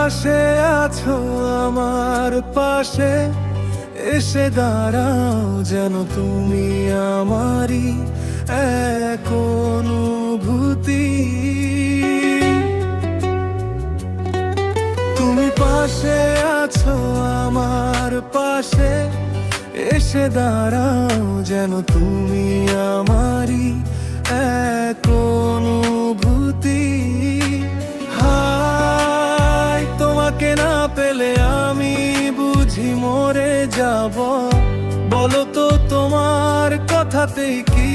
পাশে আছো আমার পাশে, এসে দাঁড়াও যেন তুমি আমারই এক অনুভূতি। তুমি পাশে আছো আমার পাশে, এসে দাঁড়াও যেন তুমি আমারই এক অনুভূতি। হাই, তোমাকে না পেলে আমি বুঝি মরে যাব। বলো তো তোমার কথাতেই কি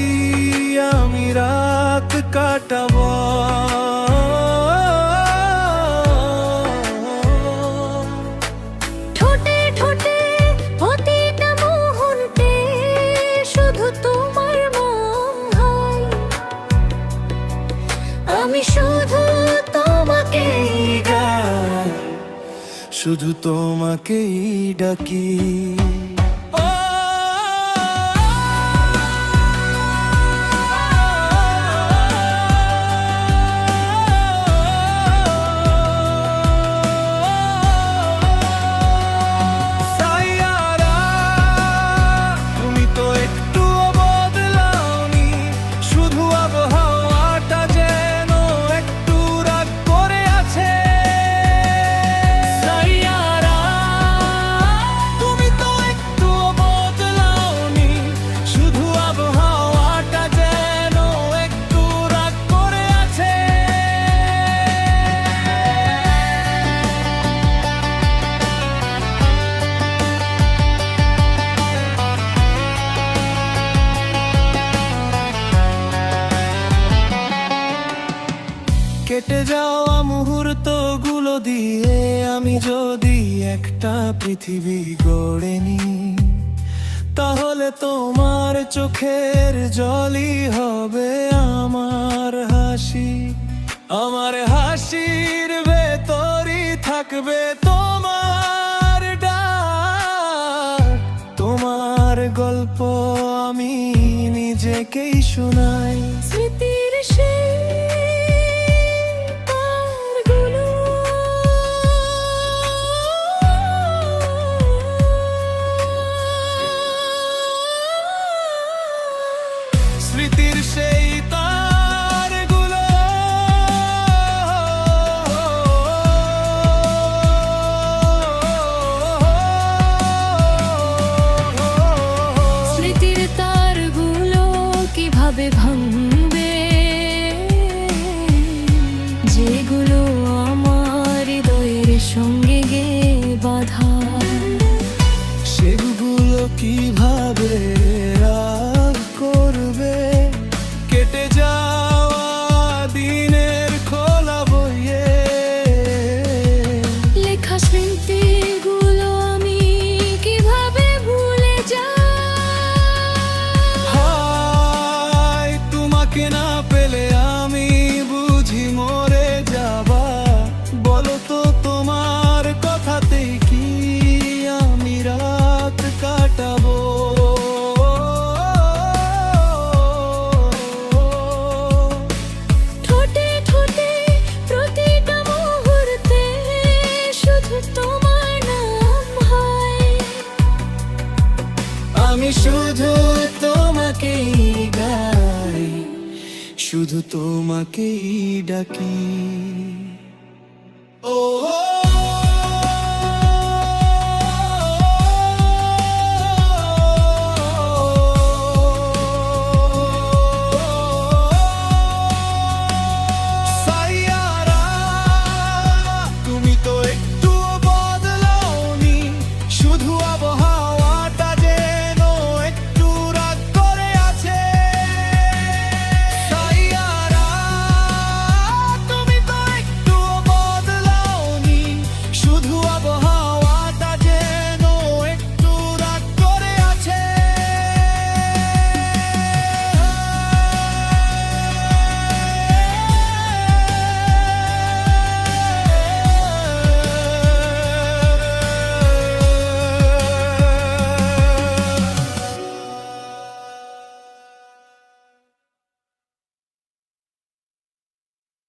আমি রাত কাটাবো। ঠোঁটে ঠোঁটে প্রতিটা মুহূর্তে শুধু তোমার নাম হয়। আমি শুধু তোমাকেই গাই, শুধু তোমাকেই ডাকি। কেটে যাওয়া মুহূর্তগুলো দিয়ে আমি যদি একটা পৃথিবী গড়ে নিই, তাহলে তোমার চোখের জলই হবে আমার হাসি। আমার হাসির ভেতরই থাকবে তোমার ডাক। তোমার গল্প আমি নিজেকেই শোনাই। স্মৃতির সেই তারগুলো স্মৃতির সেই তারগুলো স্মৃতির তারগুলো কিভাবে ভাঙবে, যেগুলো আমার হৃদয়ের সঙ্গে গে বাঁধা। সেগুলো কিভাবে রাগ করবে কেটে যাওয়া দিনের খোলা বইয়ে। লেখা স্মৃতিগুলো আমি কিভাবে ভুলে যাই। হায়, তোমাকে না পেলে আমি বুঝি মরে যাবা। বলো তো তোমার কথাতেই কি আমি রাত কাটাবো। ঠোঁটে ঠোঁটে প্রতিটা মুহূর্তে শুধু তোমার নাম হয়। আমি শুধু তোমাকেই গাই, শুধু তোমাকেই ডাকি। ও তুমি তো একটু বদলাওনি, শুধু আবহাওয়া